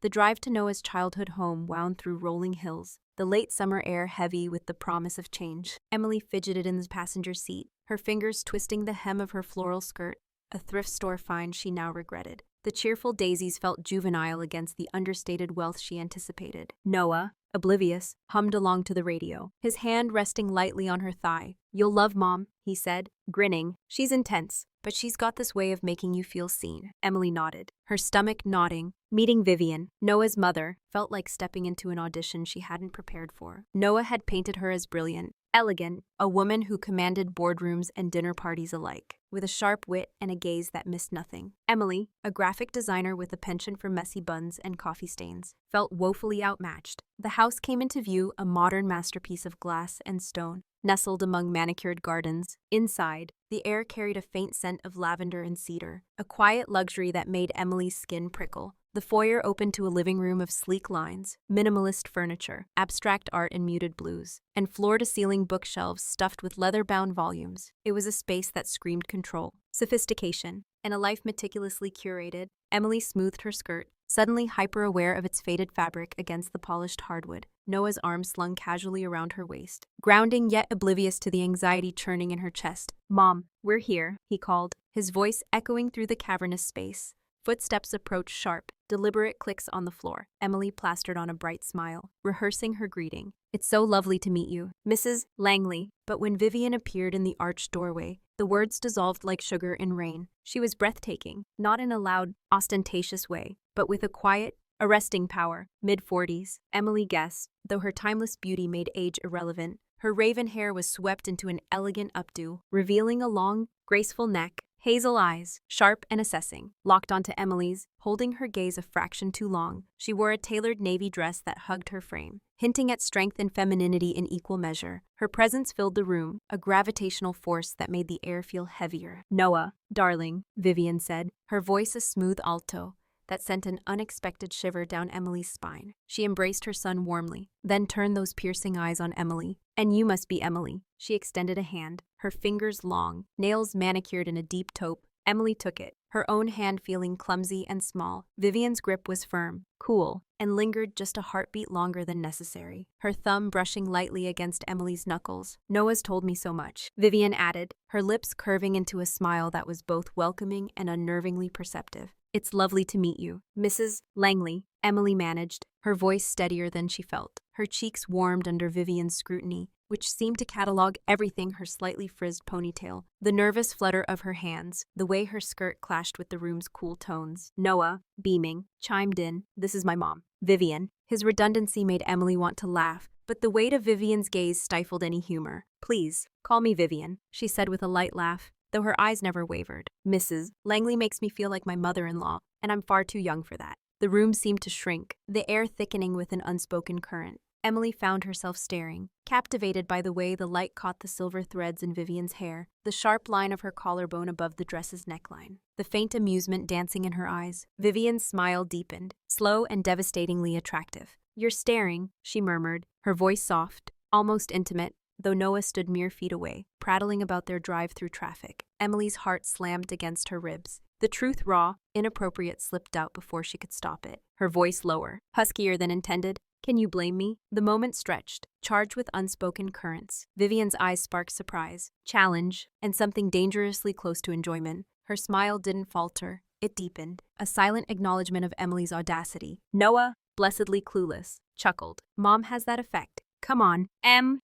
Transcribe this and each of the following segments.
The drive to Noah's childhood home wound through rolling hills, the late summer air heavy with the promise of change. Emily fidgeted in the passenger seat, her fingers twisting the hem of her floral skirt, a thrift store find she now regretted. The cheerful daisies felt juvenile against the understated wealth she anticipated. Noah, oblivious, hummed along to the radio, his hand resting lightly on her thigh. "You'll love Mom," he said, grinning. "She's intense, but she's got this way of making you feel seen." Emily nodded, her stomach nodding. Meeting Vivian, Noah's mother, felt like stepping into an audition she hadn't prepared for. Noah had painted her as brilliant, elegant, a woman who commanded boardrooms and dinner parties alike, with a sharp wit and a gaze that missed nothing. Emily, a graphic designer with a penchant for messy buns and coffee stains, felt woefully outmatched. The house came into view, a modern masterpiece of glass and stone, nestled among manicured gardens. Inside, the air carried a faint scent of lavender and cedar, a quiet luxury that made Emily's skin prickle. The foyer opened to a living room of sleek lines, minimalist furniture, abstract art in muted blues, and floor-to-ceiling bookshelves stuffed with leather-bound volumes. It was a space that screamed control, sophistication, and a life meticulously curated. Emily smoothed her skirt, suddenly hyper-aware of its faded fabric against the polished hardwood. Noah's arm slung casually around her waist, grounding yet oblivious to the anxiety churning in her chest. "Mom, we're here," he called, his voice echoing through the cavernous space. Footsteps approached, sharp, deliberate clicks on the floor. Emily plastered on a bright smile, rehearsing her greeting. "It's so lovely to meet you, Mrs. Langley." But when Vivian appeared in the arched doorway, the words dissolved like sugar in rain. She was breathtaking, not in a loud, ostentatious way, but with a quiet, arresting power. Mid-40s, Emily guessed, though her timeless beauty made age irrelevant. Her raven hair was swept into an elegant updo, revealing a long, graceful neck. Hazel eyes, sharp and assessing, locked onto Emily's, holding her gaze a fraction too long. She wore a tailored navy dress that hugged her frame, hinting at strength and femininity in equal measure. Her presence filled the room, a gravitational force that made the air feel heavier. "Noah, darling," Vivian said, her voice a smooth alto that sent an unexpected shiver down Emily's spine. She embraced her son warmly, then turned those piercing eyes on Emily. "And you must be Emily." She extended a hand, her fingers long, nails manicured in a deep taupe. Emily took it, her own hand feeling clumsy and small. Vivian's grip was firm, cool, and lingered just a heartbeat longer than necessary, her thumb brushing lightly against Emily's knuckles. "Noah's told me so much," Vivian added, her lips curving into a smile that was both welcoming and unnervingly perceptive. "It's lovely to meet you, Mrs. Langley," Emily managed, her voice steadier than she felt. Her cheeks warmed under Vivian's scrutiny, which seemed to catalog everything: her slightly frizzed ponytail, the nervous flutter of her hands, the way her skirt clashed with the room's cool tones. Noah, beaming, chimed in, "This is my mom, Vivian." His redundancy made Emily want to laugh, but the weight of Vivian's gaze stifled any humor. "Please, call me Vivian," she said with a light laugh, though her eyes never wavered. "Mrs. Langley makes me feel like my mother-in-law, and I'm far too young for that." The room seemed to shrink, the air thickening with an unspoken current. Emily found herself staring, captivated by the way the light caught the silver threads in Vivian's hair, the sharp line of her collarbone above the dress's neckline, the faint amusement dancing in her eyes. Vivian's smile deepened, slow and devastatingly attractive. "You're staring," she murmured, her voice soft, almost intimate, though Noah stood mere feet away, prattling about their drive through traffic. Emily's heart slammed against her ribs. The truth, raw, inappropriate, slipped out before she could stop it, her voice lower, huskier than intended. "Can you blame me?" The moment stretched, charged with unspoken currents. Vivian's eyes sparked surprise, challenge, and something dangerously close to enjoyment. Her smile didn't falter, it deepened, a silent acknowledgement of Emily's audacity. Noah, blessedly clueless, chuckled. "Mom has that effect. Come on,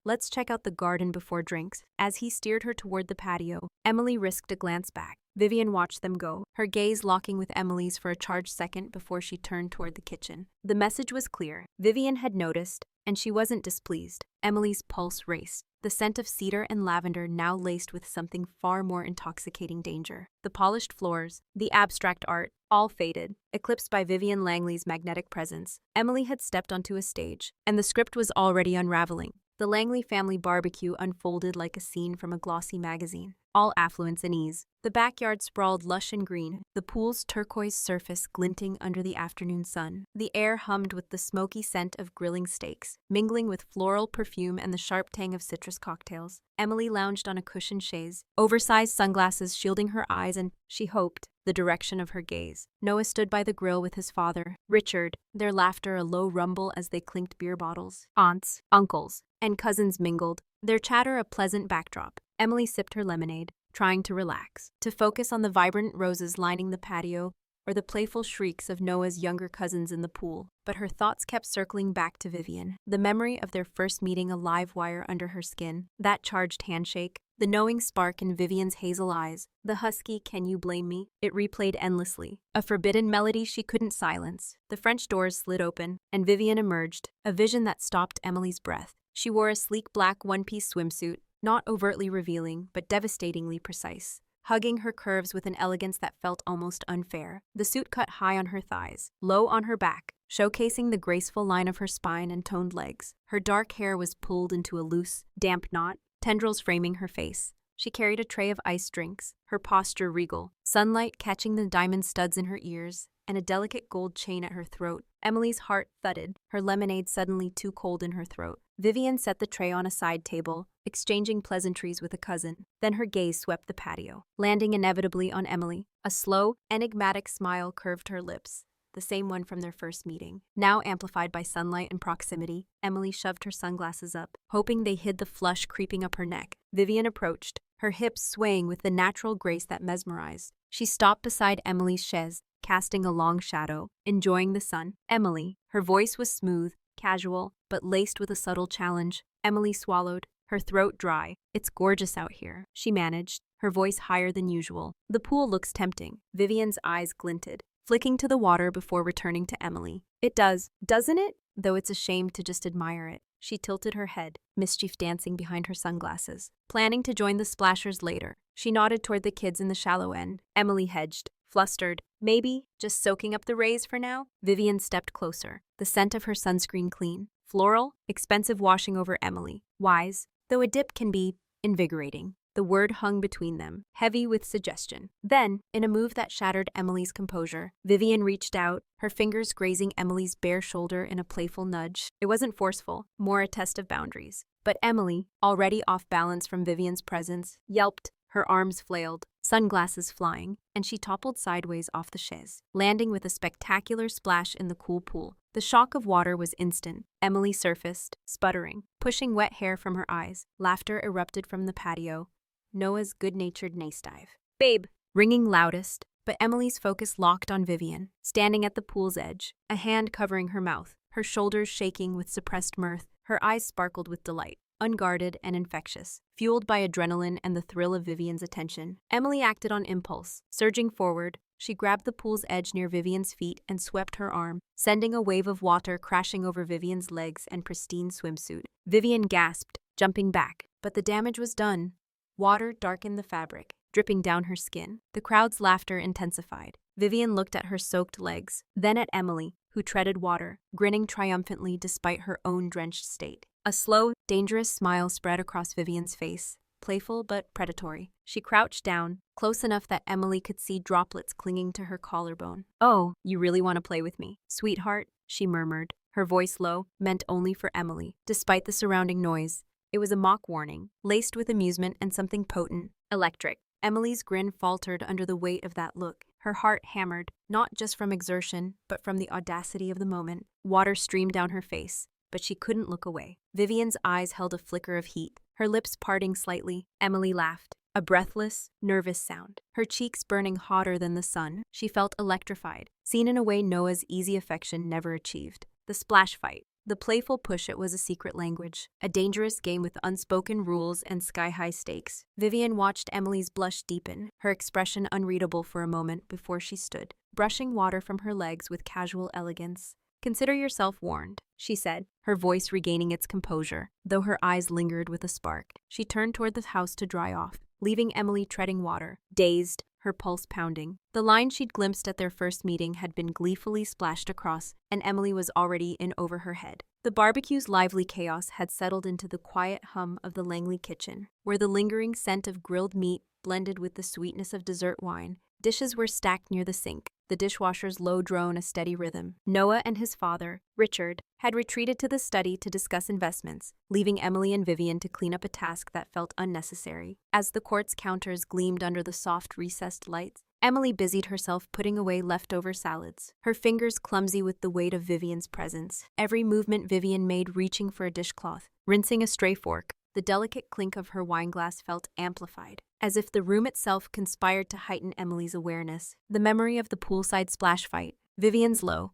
let's check out the garden before drinks." As he steered her toward the patio, Emily risked a glance back. Vivian watched them go, her gaze locking with Emily's for a charged second before she turned toward the kitchen. The message was clear. Vivian had noticed, and she wasn't displeased. Emily's pulse raced, the scent of cedar and lavender now laced with something far more intoxicating danger. The polished floors, the abstract art, all faded, eclipsed by Vivian Langley's magnetic presence. Emily had stepped onto a stage, and the script was already unraveling. The Langley family barbecue unfolded like a scene from a glossy magazine, all affluence and ease. The backyard sprawled lush and green, the pool's turquoise surface glinting under the afternoon sun. The air hummed with the smoky scent of grilling steaks, mingling with floral perfume and the sharp tang of citrus cocktails. Emily lounged on a cushioned chaise, oversized sunglasses shielding her eyes and, she hoped, the direction of her gaze. Noah stood by the grill with his father, Richard, their laughter a low rumble as they clinked beer bottles. Aunts, uncles, and cousins mingled, their chatter a pleasant backdrop. Emily sipped her lemonade, trying to relax, to focus on the vibrant roses lining the patio or the playful shrieks of Noah's younger cousins in the pool. But her thoughts kept circling back to Vivian, the memory of their first meeting a live wire under her skin, that charged handshake, the knowing spark in Vivian's hazel eyes, the husky "Can you blame me?" It replayed endlessly, a forbidden melody she couldn't silence. The French doors slid open, and Vivian emerged, a vision that stopped Emily's breath. She wore a sleek black one-piece swimsuit, not overtly revealing, but devastatingly precise, hugging her curves with an elegance that felt almost unfair. The suit cut high on her thighs, low on her back, showcasing the graceful line of her spine and toned legs. Her dark hair was pulled into a loose, damp knot, tendrils framing her face. She carried a tray of iced drinks, her posture regal, sunlight catching the diamond studs in her ears, and a delicate gold chain at her throat. Emily's heart thudded, her lemonade suddenly too cold in her throat. Vivian set the tray on a side table, exchanging pleasantries with a cousin. Then her gaze swept the patio, landing inevitably on Emily. A slow, enigmatic smile curved her lips, the same one from their first meeting. Now amplified by sunlight and proximity, Emily shoved her sunglasses up, hoping they hid the flush creeping up her neck. Vivian approached, her hips swaying with the natural grace that mesmerized. She stopped beside Emily's chaise, casting a long shadow, enjoying the sun. Emily, her voice was smooth, casual, but laced with a subtle challenge. Emily swallowed, her throat dry. "It's gorgeous out here," she managed, her voice higher than usual. "The pool looks tempting." Vivian's eyes glinted, flicking to the water before returning to Emily. "It does, doesn't it? Though it's a shame to just admire it." She tilted her head, mischief dancing behind her sunglasses. Planning to join the splashers later, she nodded toward the kids in the shallow end. Emily hedged, flustered. "Maybe, just soaking up the rays for now?" Vivian stepped closer, the scent of her sunscreen clean, floral, expensive washing over Emily. Wise, though a dip can be invigorating. The word hung between them, heavy with suggestion. Then, in a move that shattered Emily's composure, Vivian reached out, her fingers grazing Emily's bare shoulder in a playful nudge. It wasn't forceful, more a test of boundaries. But Emily, already off balance from Vivian's presence, yelped, her arms flailed, sunglasses flying, and she toppled sideways off the chaise, landing with a spectacular splash in the cool pool. The shock of water was instant. Emily surfaced, sputtering, pushing wet hair from her eyes. Laughter erupted from the patio. Noah's good-natured nosedive. "Babe!" ringing loudest, but Emily's focus locked on Vivian, standing at the pool's edge, a hand covering her mouth, her shoulders shaking with suppressed mirth. Her eyes sparkled with delight, unguarded and infectious, fueled by adrenaline and the thrill of Vivian's attention. Emily acted on impulse. Surging forward, she grabbed the pool's edge near Vivian's feet and swept her arm, sending a wave of water crashing over Vivian's legs and pristine swimsuit. Vivian gasped, jumping back, but the damage was done. Water darkened the fabric, dripping down her skin. The crowd's laughter intensified. Vivian looked at her soaked legs, then at Emily, who treaded water, grinning triumphantly despite her own drenched state. A slow, dangerous smile spread across Vivian's face, playful but predatory. She crouched down, close enough that Emily could see droplets clinging to her collarbone. "Oh, you really want to play with me, sweetheart?" she murmured, her voice low, meant only for Emily. Despite the surrounding noise, it was a mock warning, laced with amusement and something potent, electric. Emily's grin faltered under the weight of that look. Her heart hammered, not just from exertion, but from the audacity of the moment. Water streamed down her face, but she couldn't look away. Vivian's eyes held a flicker of heat, her lips parting slightly. Emily laughed, a breathless, nervous sound, her cheeks burning hotter than the sun. She felt electrified, seen in a way Noah's easy affection never achieved. The splash fight. The playful push-it was a secret language, a dangerous game with unspoken rules and sky-high stakes. Vivian watched Emily's blush deepen, her expression unreadable for a moment before she stood, brushing water from her legs with casual elegance. "Consider yourself warned," she said, her voice regaining its composure, though her eyes lingered with a spark. She turned toward the house to dry off, leaving Emily treading water, dazed, her pulse pounding. The line she'd glimpsed at their first meeting had been gleefully splashed across, and Emily was already in over her head. The barbecue's lively chaos had settled into the quiet hum of the Langley kitchen, where the lingering scent of grilled meat blended with the sweetness of dessert wine. Dishes were stacked near the sink, the dishwasher's low drone a steady rhythm. Noah and his father, Richard, had retreated to the study to discuss investments, leaving Emily and Vivian to clean up a task that felt unnecessary. As the quartz counters gleamed under the soft recessed lights, Emily busied herself putting away leftover salads, her fingers clumsy with the weight of Vivian's presence. Every movement Vivian made reaching for a dishcloth, rinsing a stray fork, the delicate clink of her wineglass felt amplified, as if the room itself conspired to heighten Emily's awareness. The memory of the poolside splash fight, Vivian's low,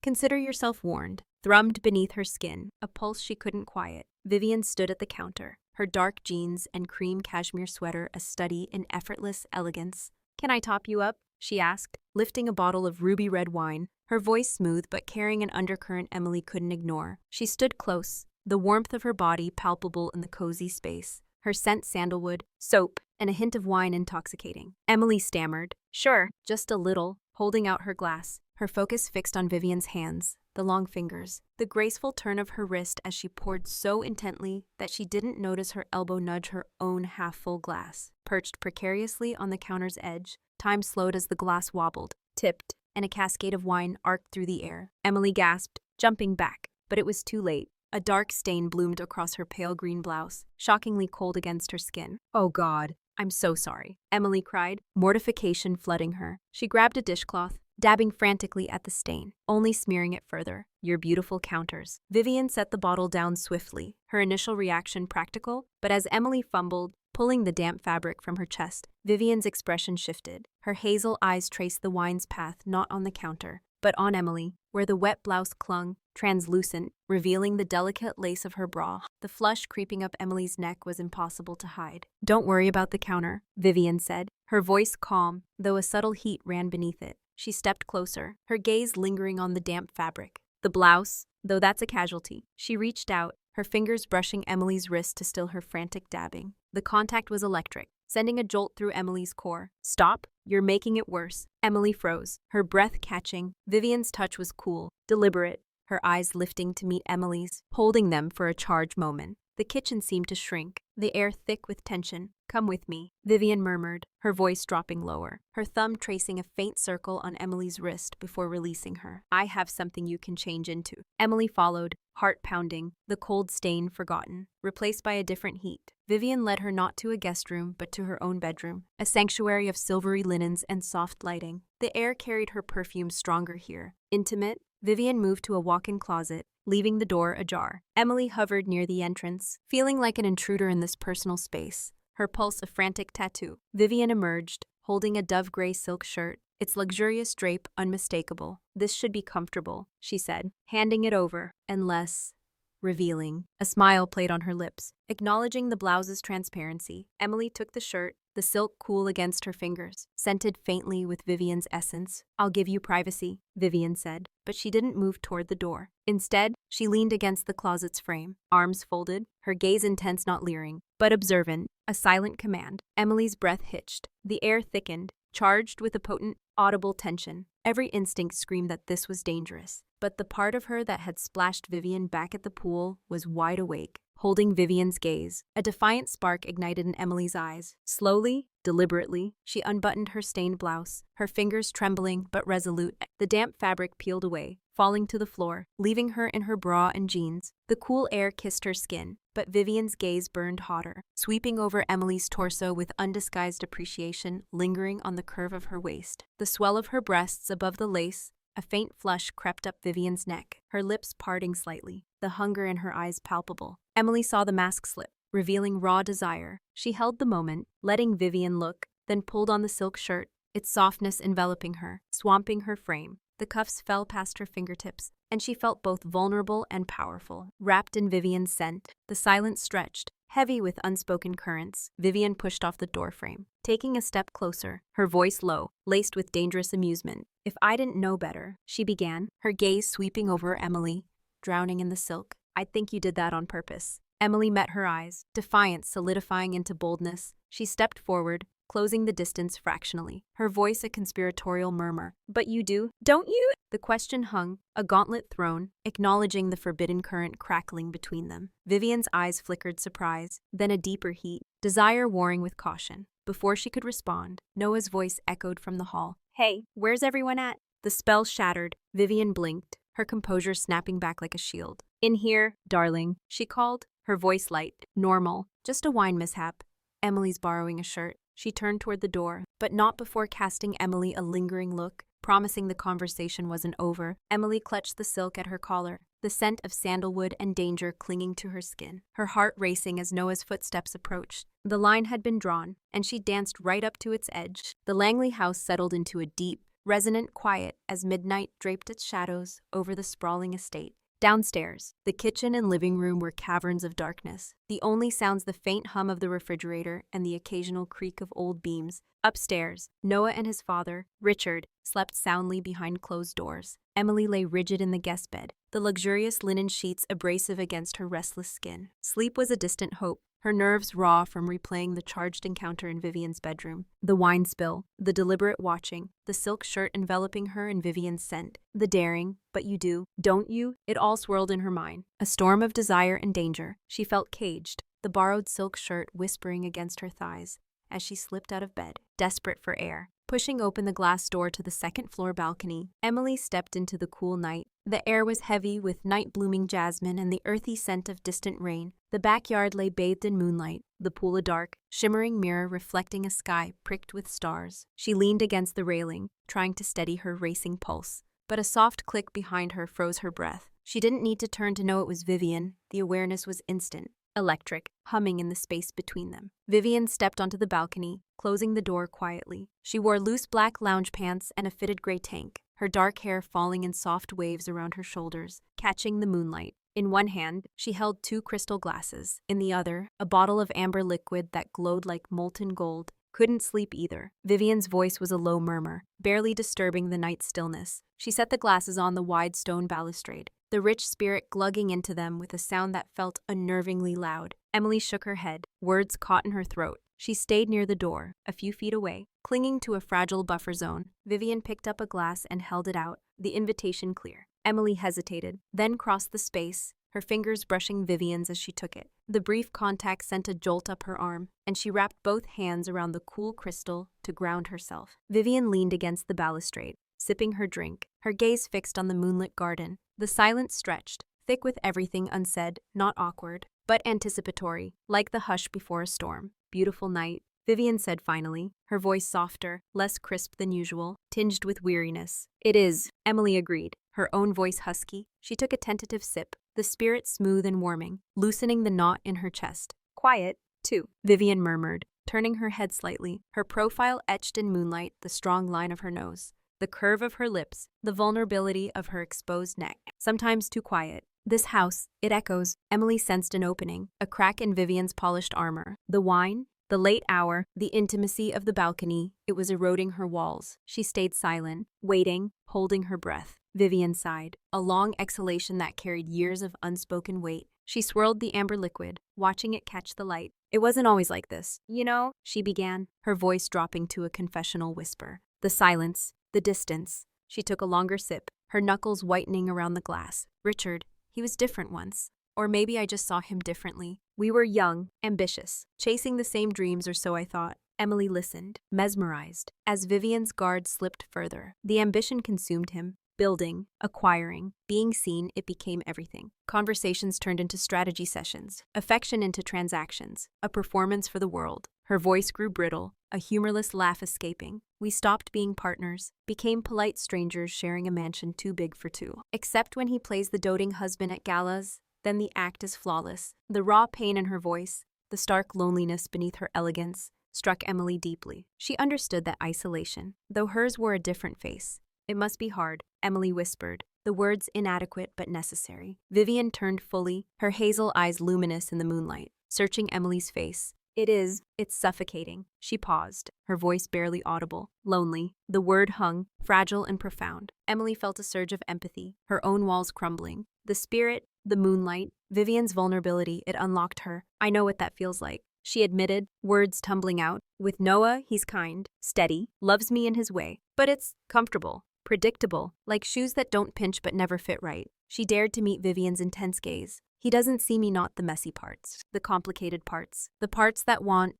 "Consider yourself warned," thrummed beneath her skin, a pulse she couldn't quiet. Vivian stood at the counter, her dark jeans and cream cashmere sweater a study in effortless elegance. "Can I top you up?" she asked, lifting a bottle of ruby red wine, her voice smooth but carrying an undercurrent Emily couldn't ignore. She stood close, the warmth of her body palpable in the cozy space, her scent sandalwood, soap, and a hint of wine intoxicating. Emily stammered, "Sure, just a little," holding out her glass, her focus fixed on Vivian's hands, the long fingers, the graceful turn of her wrist as she poured so intently that she didn't notice her elbow nudge her own half-full glass. Perched precariously on the counter's edge, time slowed as the glass wobbled, tipped, and a cascade of wine arced through the air. Emily gasped, jumping back, but it was too late. A dark stain bloomed across her pale green blouse, shockingly cold against her skin. "Oh God, I'm so sorry," Emily cried, mortification flooding her. She grabbed a dishcloth, dabbing frantically at the stain, only smearing it further. "Your beautiful counters." Vivian set the bottle down swiftly, her initial reaction practical, but as Emily fumbled, pulling the damp fabric from her chest, Vivian's expression shifted. Her hazel eyes traced the wine's path not on the counter, but on Emily, where the wet blouse clung, translucent, revealing the delicate lace of her bra. The flush creeping up Emily's neck was impossible to hide. "Don't worry about the counter," Vivian said, her voice calm, though a subtle heat ran beneath it. She stepped closer, her gaze lingering on the damp fabric. "The blouse, though that's a casualty." She reached out, her fingers brushing Emily's wrist to still her frantic dabbing. The contact was electric, sending a jolt through Emily's core. "Stop, you're making it worse." Emily froze, her breath catching. Vivian's touch was cool, deliberate, her eyes lifting to meet Emily's, holding them for a charged moment. The kitchen seemed to shrink, the air thick with tension. "Come with me," Vivian murmured, her voice dropping lower, her thumb tracing a faint circle on Emily's wrist before releasing her. "I have something you can change into." Emily followed, heart pounding, the cold stain forgotten, replaced by a different heat. Vivian led her not to a guest room but to her own bedroom, a sanctuary of silvery linens and soft lighting. The air carried her perfume stronger here. Intimate, Vivian moved to a walk-in closet, leaving the door ajar. Emily hovered near the entrance, feeling like an intruder in this personal space, her pulse a frantic tattoo. Vivian emerged, holding a dove-gray silk shirt, its luxurious drape unmistakable. "This should be comfortable," she said, handing it over, and less revealing. A smile played on her lips, acknowledging the blouse's transparency. Emily took the shirt, the silk cool against her fingers, scented faintly with Vivian's essence. "I'll give you privacy," Vivian said, but she didn't move toward the door. Instead, she leaned against the closet's frame, arms folded, her gaze intense, not leering, but observant, a silent command. Emily's breath hitched. The air thickened, charged with a potent, audible tension. Every instinct screamed that this was dangerous. But the part of her that had splashed Vivian back at the pool was wide awake, holding Vivian's gaze. A defiant spark ignited in Emily's eyes. Slowly, deliberately, she unbuttoned her stained blouse, her fingers trembling but resolute. The damp fabric peeled away, falling to the floor, leaving her in her bra and jeans. The cool air kissed her skin, but Vivian's gaze burned hotter, sweeping over Emily's torso with undisguised appreciation lingering on the curve of her waist. The swell of her breasts above the lace, a faint flush crept up Vivian's neck, her lips parting slightly, the hunger in her eyes palpable. Emily saw the mask slip, revealing raw desire. She held the moment, letting Vivian look, then pulled on the silk shirt, its softness enveloping her, swamping her frame. The cuffs fell past her fingertips, and she felt both vulnerable and powerful. Wrapped in Vivian's scent, the silence stretched, heavy with unspoken currents. Vivian pushed off the doorframe, taking a step closer, her voice low, laced with dangerous amusement. "If I didn't know better," she began, her gaze sweeping over Emily, drowning in the silk. "I'd think you did that on purpose." Emily met her eyes, defiance solidifying into boldness. She stepped forward, closing the distance fractionally, her voice a conspiratorial murmur. "But you do, don't you?" The question hung, a gauntlet thrown, acknowledging the forbidden current crackling between them. Vivian's eyes flickered surprise, then a deeper heat, desire warring with caution. Before she could respond, Noah's voice echoed from the hall. Hey, where's everyone at? The spell shattered. Vivian blinked, her composure snapping back like a shield. In here, darling, she called, her voice light. Normal, just a wine mishap. Emily's borrowing a shirt. She turned toward the door, but not before casting Emily a lingering look, promising the conversation wasn't over. Emily clutched the silk at her collar, the scent of sandalwood and danger clinging to her skin, her heart racing as Noah's footsteps approached. The line had been drawn, and she danced right up to its edge. The Langley house settled into a deep, resonant quiet as midnight draped its shadows over the sprawling estate. Downstairs, the kitchen and living room were caverns of darkness, the only sounds the faint hum of the refrigerator and the occasional creak of old beams. Upstairs, Noah and his father, Richard, slept soundly behind closed doors. Emily lay rigid in the guest bed, the luxurious linen sheets abrasive against her restless skin. Sleep was a distant hope, her nerves raw from replaying the charged encounter in Vivian's bedroom. The wine spill, the deliberate watching, the silk shirt enveloping her in Vivian's scent, the daring, but you do, don't you? It all swirled in her mind. A storm of desire and danger. She felt caged, the borrowed silk shirt whispering against her thighs as she slipped out of bed, desperate for air. Pushing open the glass door to the second-floor balcony, Emily stepped into the cool night. The air was heavy with night-blooming jasmine and the earthy scent of distant rain. The backyard lay bathed in moonlight, the pool a dark, shimmering mirror reflecting a sky pricked with stars. She leaned against the railing, trying to steady her racing pulse, but a soft click behind her froze her breath. She didn't need to turn to know it was Vivian. The awareness was instant. Electric, humming in the space between them. Vivian stepped onto the balcony, closing the door quietly. She wore loose black lounge pants and a fitted gray tank, her dark hair falling in soft waves around her shoulders, catching the moonlight. In one hand, she held 2 crystal glasses. In the other, a bottle of amber liquid that glowed like molten gold. Couldn't sleep either. Vivian's voice was a low murmur, barely disturbing the night's stillness. She set the glasses on the wide stone balustrade, the rich spirit glugging into them with a sound that felt unnervingly loud. Emily shook her head, words caught in her throat. She stayed near the door, a few feet away, clinging to a fragile buffer zone. Vivian picked up a glass and held it out, the invitation clear. Emily hesitated, then crossed the space, her fingers brushing Vivian's as she took it. The brief contact sent a jolt up her arm, and she wrapped both hands around the cool crystal to ground herself. Vivian leaned against the balustrade, sipping her drink, her gaze fixed on the moonlit garden. The silence stretched, thick with everything unsaid, not awkward, but anticipatory, like the hush before a storm. Beautiful night, Vivian said finally, her voice softer, less crisp than usual, tinged with weariness. It is, Emily agreed, her own voice husky. She took a tentative sip, the spirit smooth and warming, loosening the knot in her chest. Quiet, too, Vivian murmured, turning her head slightly, her profile etched in moonlight, the strong line of her nose, the curve of her lips, the vulnerability of her exposed neck. Sometimes too quiet. This house, it echoes. Emily sensed an opening, a crack in Vivian's polished armor. The wine, the late hour, the intimacy of the balcony, it was eroding her walls. She stayed silent, waiting, holding her breath. Vivian sighed, a long exhalation that carried years of unspoken weight. She swirled the amber liquid, watching it catch the light. It wasn't always like this. You know, she began, her voice dropping to a confessional whisper. The silence, the distance. She took a longer sip, her knuckles whitening around the glass. Richard, he was different once. Or maybe I just saw him differently. We were young, ambitious, chasing the same dreams, or so I thought. Emily listened, mesmerized, as Vivian's guard slipped further. The ambition consumed him. Building, acquiring, being seen, it became everything. Conversations turned into strategy sessions, affection into transactions, a performance for the world. Her voice grew brittle, a humorless laugh escaping. We stopped being partners, became polite strangers sharing a mansion too big for two. Except when he plays the doting husband at galas, then the act is flawless. The raw pain in her voice, the stark loneliness beneath her elegance, struck Emily deeply. She understood that isolation, though hers wore a different face. It must be hard, Emily whispered, the words inadequate but necessary. Vivian turned fully, her hazel eyes luminous in the moonlight, searching Emily's face. It's suffocating. She paused, her voice barely audible. Lonely. The word hung, fragile and profound. Emily felt a surge of empathy, her own walls crumbling. The spirit, the moonlight, Vivian's vulnerability, it unlocked her. I know what that feels like, she admitted, words tumbling out. With Noah, he's kind, steady, loves me in his way. But it's comfortable, predictable, like shoes that don't pinch but never fit right. She dared to meet Vivian's intense gaze. He doesn't see me, not the messy parts, the complicated parts, the parts that want.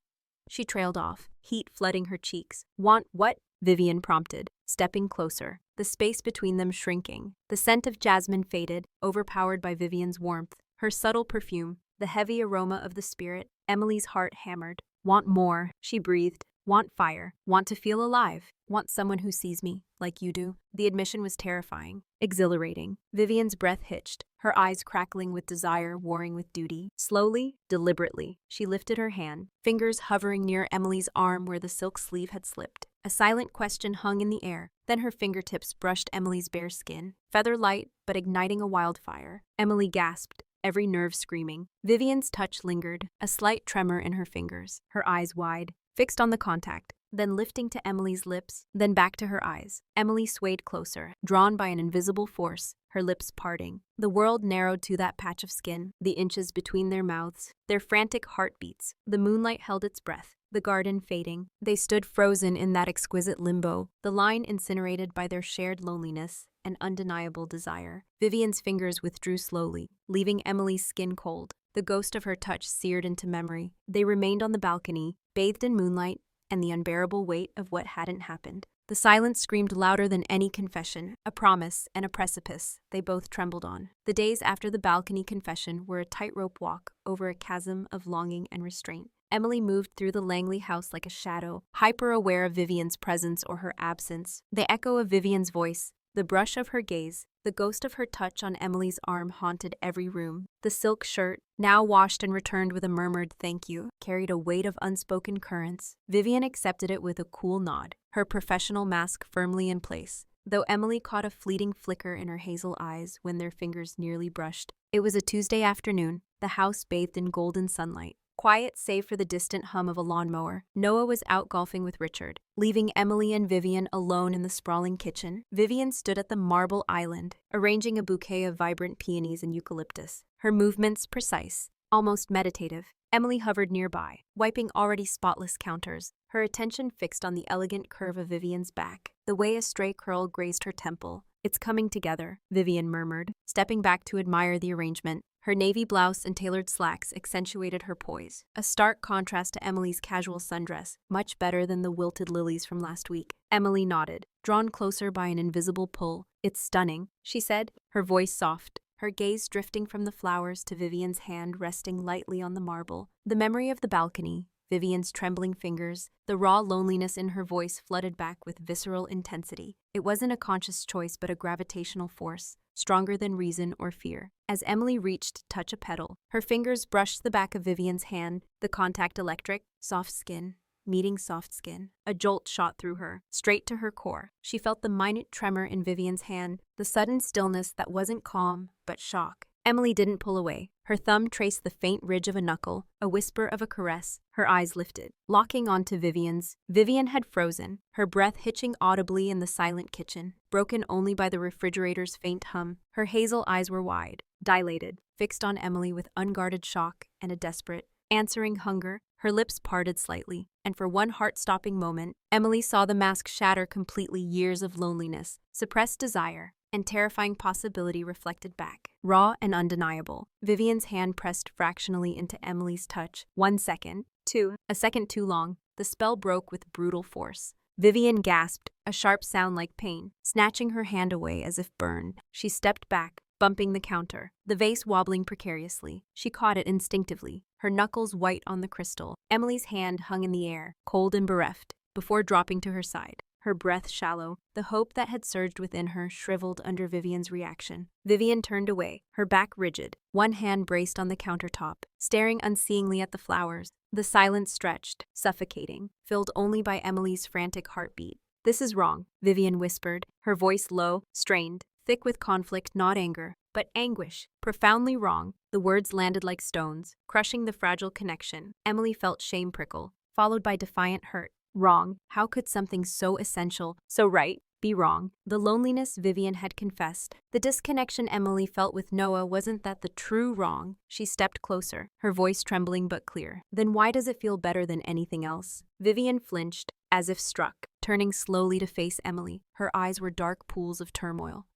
She trailed off, heat flooding her cheeks. Want what? Vivian prompted. stepping closer, the space between them shrinking. The scent of jasmine faded, overpowered by Vivian's warmth. Her subtle perfume, the heavy aroma of the spirit. Emily's heart hammered. Want more, she breathed. Want fire. Want to feel alive. Want someone who sees me, like you do. The admission was terrifying, exhilarating. Vivian's breath hitched, her eyes crackling with desire, warring with duty. Slowly, deliberately, she lifted her hand, fingers hovering near Emily's arm where the silk sleeve had slipped. A silent question hung in the air. Then her fingertips brushed Emily's bare skin, feather light but igniting a wildfire. Emily gasped, every nerve screaming. Vivian's touch lingered, a slight tremor in her fingers, her eyes wide, fixed on the contact, then lifting to Emily's lips, then back to her eyes. Emily swayed closer, drawn by an invisible force, her lips parting. The world narrowed to that patch of skin, the inches between their mouths, their frantic heartbeats. The moonlight held its breath, the garden fading. They stood frozen in that exquisite limbo, the line incinerated by their shared loneliness and undeniable desire. Vivian's fingers withdrew slowly, leaving Emily's skin cold. The ghost of her touch seared into memory. They remained on the balcony, bathed in moonlight and the unbearable weight of what hadn't happened. The silence screamed louder than any confession, a promise and a precipice they both trembled on. The days after the balcony confession were a tightrope walk over a chasm of longing and restraint. Emily moved through the Langley house like a shadow, hyper-aware of Vivian's presence or her absence. The echo of Vivian's voice, the brush of her gaze, the ghost of her touch on Emily's arm haunted every room. The silk shirt, now washed and returned with a murmured thank you, carried a weight of unspoken currents. Vivian accepted it with a cool nod, her professional mask firmly in place, though Emily caught a fleeting flicker in her hazel eyes when their fingers nearly brushed. It was a Tuesday afternoon, the house bathed in golden sunlight. Quiet save for the distant hum of a lawnmower. Noah was out golfing with Richard, leaving Emily and Vivian alone in the sprawling kitchen. Vivian stood at the marble island, arranging a bouquet of vibrant peonies and eucalyptus, her movements precise, almost meditative. Emily hovered nearby, wiping already spotless counters, her attention fixed on the elegant curve of Vivian's back, the way a stray curl grazed her temple. It's coming together, Vivian murmured, stepping back to admire the arrangement. Her navy blouse and tailored slacks accentuated her poise, a stark contrast to Emily's casual sundress, much better than the wilted lilies from last week. Emily nodded, drawn closer by an invisible pull. It's stunning, she said, her voice soft, her gaze drifting from the flowers to Vivian's hand resting lightly on the marble. The memory of the balcony, Vivian's trembling fingers, the raw loneliness in her voice flooded back with visceral intensity. It wasn't a conscious choice but a gravitational force, stronger than reason or fear. As Emily reached to touch a petal, her fingers brushed the back of Vivian's hand, the contact electric, soft skin, meeting soft skin. A jolt shot through her, straight to her core. She felt the minute tremor in Vivian's hand, the sudden stillness that wasn't calm, but shock. Emily didn't pull away. Her thumb traced the faint ridge of a knuckle, a whisper of a caress. Her eyes lifted, locking onto Vivian's. Vivian had frozen, her breath hitching audibly in the silent kitchen, broken only by the refrigerator's faint hum. Her hazel eyes were wide, dilated, fixed on Emily with unguarded shock and a desperate, answering hunger. Her lips parted slightly, and for one heart-stopping moment, Emily saw the mask shatter completely. Years of loneliness, suppressed desire, and terrifying possibility reflected back. Raw and undeniable. Vivian's hand pressed fractionally into Emily's touch. 1 second. 2. A second too long. The spell broke with brutal force. Vivian gasped, a sharp sound like pain, snatching her hand away as if burned. She stepped back, bumping the counter, the vase wobbling precariously. She caught it instinctively, her knuckles white on the crystal. Emily's hand hung in the air, cold and bereft, before dropping to her side. Her breath shallow, the hope that had surged within her shriveled under Vivian's reaction. Vivian turned away, her back rigid, one hand braced on the countertop, staring unseeingly at the flowers. The silence stretched, suffocating, filled only by Emily's frantic heartbeat. "This is wrong," Vivian whispered, her voice low, strained, thick with conflict, not anger, but anguish. "Profoundly wrong." The words landed like stones, crushing the fragile connection. Emily felt shame prickle, followed by defiant hurt. Wrong. How could something so essential, so right, be wrong? The loneliness Vivian had confessed, the disconnection Emily felt with Noah, wasn't that the true wrong? She stepped closer, her voice trembling but clear. "Then why does it feel better than anything else?" Vivian flinched, as if struck, turning slowly to face Emily. Her eyes were dark pools of turmoil,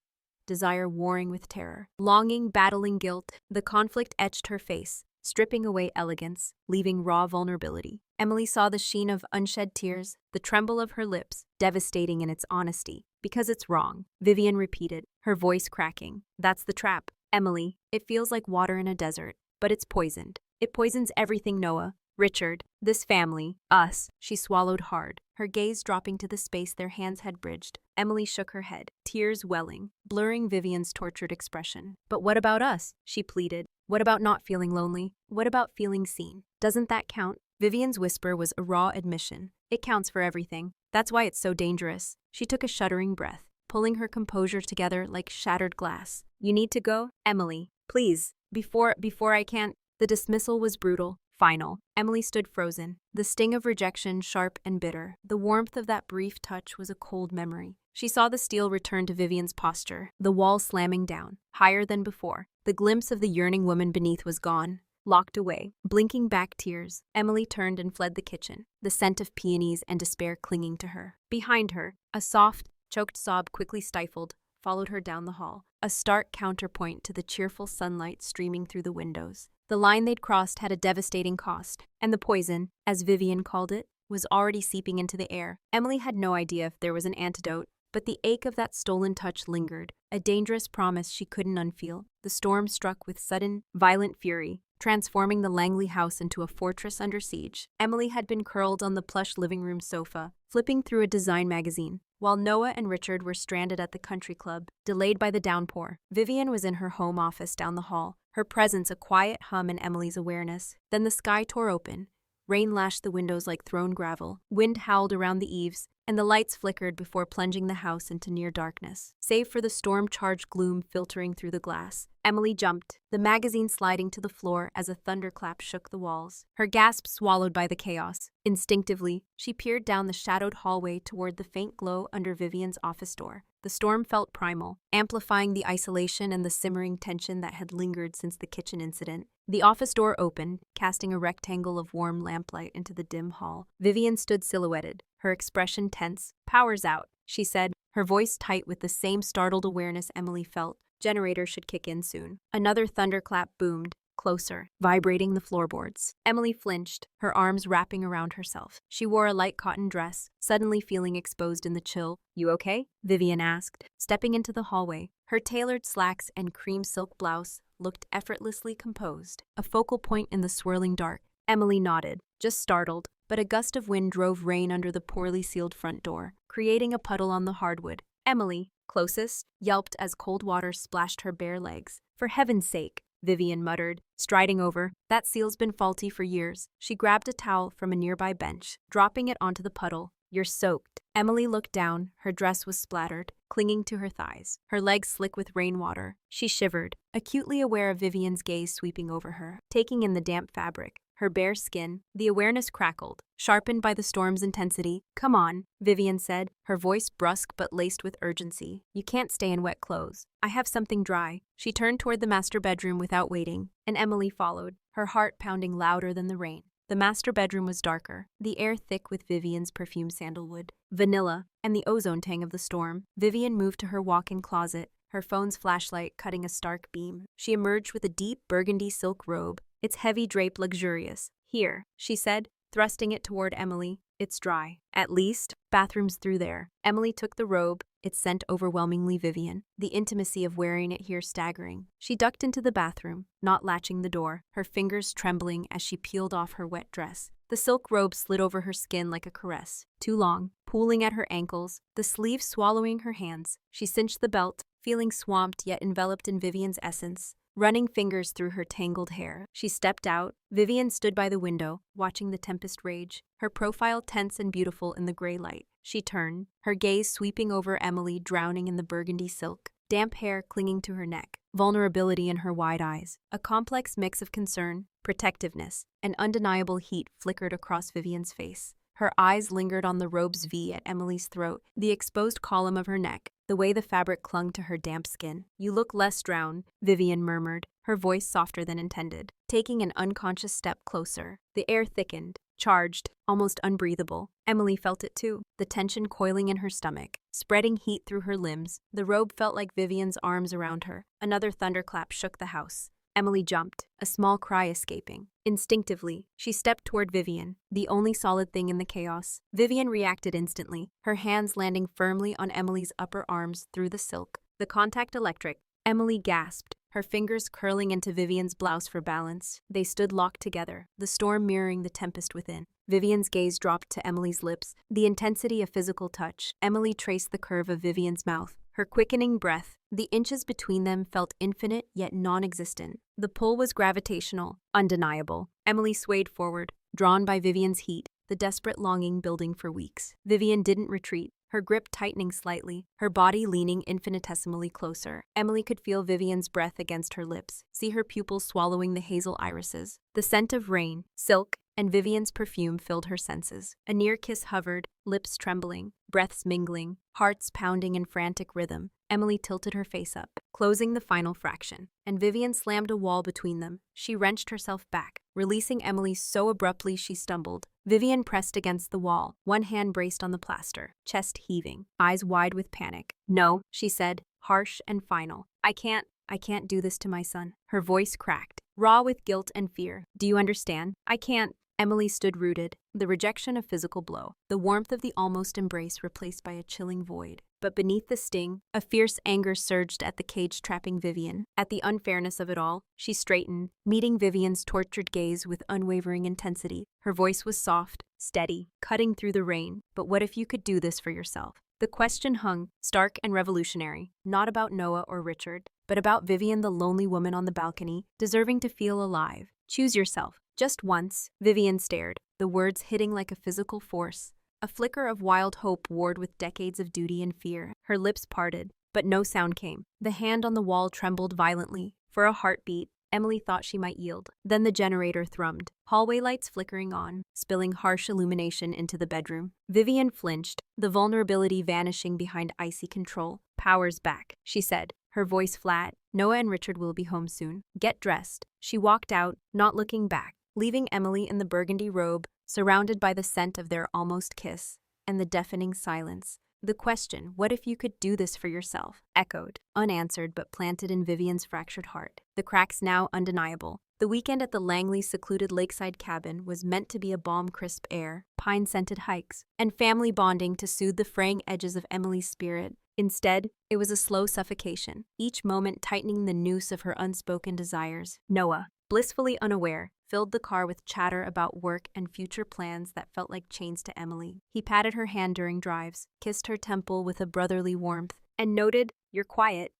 desire warring with terror, longing battling guilt. The conflict etched her face, stripping away elegance, leaving raw vulnerability. Emily saw the sheen of unshed tears, the tremble of her lips, devastating in its honesty. Because it's wrong, Vivian repeated, her voice cracking. That's the trap. Emily, it feels like water in a desert, but it's poisoned. It poisons everything, Noah. Richard, this family, us. She swallowed hard, her gaze dropping to the space their hands had bridged. Emily shook her head, tears welling, blurring Vivian's tortured expression. But what about us? She pleaded. What about not feeling lonely? What about feeling seen? Doesn't that count? Vivian's whisper was a raw admission. It counts for everything. That's why it's so dangerous. She took a shuddering breath, pulling her composure together like shattered glass. You need to go, Emily. Please. Before I can't. The dismissal was brutal. Final. Emily stood frozen, the sting of rejection sharp and bitter. The warmth of that brief touch was a cold memory. She saw the steel return to Vivian's posture, the wall slamming down, higher than before. The glimpse of the yearning woman beneath was gone, locked away. Blinking back tears, Emily turned and fled the kitchen, the scent of peonies and despair clinging to her. Behind her, a soft, choked sob quickly stifled, followed her down the hall, a stark counterpoint to the cheerful sunlight streaming through the windows. The line they'd crossed had a devastating cost, and the poison, as Vivian called it, was already seeping into the air. Emily had no idea if there was an antidote, but the ache of that stolen touch lingered, a dangerous promise she couldn't unfeel. The storm struck with sudden, violent fury, transforming the Langley house into a fortress under siege. Emily had been curled on the plush living room sofa, flipping through a design magazine, while Noah and Richard were stranded at the country club, delayed by the downpour. Vivian was in her home office down the hall, her presence a quiet hum in Emily's awareness. Then the sky tore open. Rain lashed the windows like thrown gravel, wind howled around the eaves, and the lights flickered before plunging the house into near darkness. Save for the storm-charged gloom filtering through the glass, Emily jumped, the magazine sliding to the floor as a thunderclap shook the walls, her gasp swallowed by the chaos. Instinctively, she peered down the shadowed hallway toward the faint glow under Vivian's office door. The storm felt primal, amplifying the isolation and the simmering tension that had lingered since the kitchen incident. The office door opened, casting a rectangle of warm lamplight into the dim hall. Vivian stood silhouetted, her expression tense. "Power's out," she said, her voice tight with the same startled awareness Emily felt. Generator should kick in soon. Another thunderclap boomed, closer, vibrating the floorboards. Emily flinched, her arms wrapping around herself. She wore a light cotton dress, suddenly feeling exposed in the chill. "You okay?" Vivian asked, stepping into the hallway. Her tailored slacks and cream silk blouse looked effortlessly composed, a focal point in the swirling dark. Emily nodded, just startled, but a gust of wind drove rain under the poorly sealed front door, creating a puddle on the hardwood. Emily, closest, yelped as cold water splashed her bare legs. "For heaven's sake," Vivian muttered, striding over. "That seal's been faulty for years." She grabbed a towel from a nearby bench, dropping it onto the puddle. "You're soaked." Emily looked down, her dress was splattered, clinging to her thighs, her legs slick with rainwater. She shivered, acutely aware of Vivian's gaze sweeping over her, taking in the damp fabric, her bare skin. The awareness crackled, sharpened by the storm's intensity. "Come on," Vivian said, her voice brusque but laced with urgency. "You can't stay in wet clothes. I have something dry." She turned toward the master bedroom without waiting, and Emily followed, her heart pounding louder than the rain. The master bedroom was darker, the air thick with Vivian's perfumed sandalwood, vanilla, and the ozone tang of the storm. Vivian moved to her walk-in closet, her phone's flashlight cutting a stark beam. She emerged with a deep burgundy silk robe, its heavy drape luxurious. "Here," she said, thrusting it toward Emily. "It's dry. At least, bathroom's through there." Emily took the robe, its scent overwhelmingly Vivian, the intimacy of wearing it here staggering. She ducked into the bathroom, not latching the door, her fingers trembling as she peeled off her wet dress. The silk robe slid over her skin like a caress, too long, pooling at her ankles, the sleeve swallowing her hands. She cinched the belt, feeling swamped yet enveloped in Vivian's essence, running fingers through her tangled hair. She stepped out. Vivian stood by the window, watching the tempest rage, her profile tense and beautiful in the gray light. She turned, her gaze sweeping over Emily, drowning in the burgundy silk, damp hair clinging to her neck, vulnerability in her wide eyes. A complex mix of concern, protectiveness, and undeniable heat flickered across Vivian's face. Her eyes lingered on the robe's V at Emily's throat, the exposed column of her neck, the way the fabric clung to her damp skin. "You look less drowned," Vivian murmured, her voice softer than intended. Taking an unconscious step closer, the air thickened, charged, almost unbreathable. Emily felt it too, the tension coiling in her stomach, spreading heat through her limbs. The robe felt like Vivian's arms around her. Another thunderclap shook the house. Emily jumped, a small cry escaping. Instinctively, she stepped toward Vivian, the only solid thing in the chaos. Vivian reacted instantly, her hands landing firmly on Emily's upper arms through the silk. The contact electric. Emily gasped, her fingers curling into Vivian's blouse for balance. They stood locked together, the storm mirroring the tempest within. Vivian's gaze dropped to Emily's lips, the intensity of physical touch. Emily traced the curve of Vivian's mouth, her quickening breath. The inches between them felt infinite yet non-existent. The pull was gravitational, undeniable. Emily swayed forward, drawn by Vivian's heat, the desperate longing building for weeks. Vivian didn't retreat, her grip tightening slightly, her body leaning infinitesimally closer. Emily could feel Vivian's breath against her lips, see her pupils swallowing the hazel irises. The scent of rain, silk, and Vivian's perfume filled her senses. A near kiss hovered, lips trembling, breaths mingling, hearts pounding in frantic rhythm. Emily tilted her face up, closing the final fraction, and Vivian slammed a wall between them. She wrenched herself back, releasing Emily so abruptly she stumbled. Vivian pressed against the wall, one hand braced on the plaster, chest heaving, eyes wide with panic. "No," she said, harsh and final. I can't do this to my son." Her voice cracked, raw with guilt and fear. "Do you understand? I can't." Emily stood rooted, the rejection a physical blow, the warmth of the almost embrace replaced by a chilling void. But beneath the sting, a fierce anger surged at the cage trapping Vivian. At the unfairness of it all, she straightened, meeting Vivian's tortured gaze with unwavering intensity. Her voice was soft, steady, cutting through the rain. "But what if you could do this for yourself?" The question hung, stark and revolutionary, not about Noah or Richard, but about Vivian, the lonely woman on the balcony, deserving to feel alive. "Choose yourself. Just once." Vivian stared, the words hitting like a physical force. A flicker of wild hope warred with decades of duty and fear. Her lips parted, but no sound came. The hand on the wall trembled violently. For a heartbeat, Emily thought she might yield. Then the generator thrummed, hallway lights flickering on, spilling harsh illumination into the bedroom. Vivian flinched, the vulnerability vanishing behind icy control. "Power's back," she said, her voice flat. "Noah and Richard will be home soon. Get dressed." She walked out, not looking back, leaving Emily in the burgundy robe, surrounded by the scent of their almost kiss, and the deafening silence. The question, "What if you could do this for yourself?" echoed, unanswered but planted in Vivian's fractured heart. The cracks now undeniable. The weekend at the Langley secluded lakeside cabin was meant to be a balm crisp air, pine-scented hikes, and family bonding to soothe the fraying edges of Emily's spirit. Instead, it was a slow suffocation, each moment tightening the noose of her unspoken desires. Noah, blissfully unaware, filled the car with chatter about work and future plans that felt like chains to Emily. He patted her hand during drives, kissed her temple with a brotherly warmth, and noted, "You're quiet,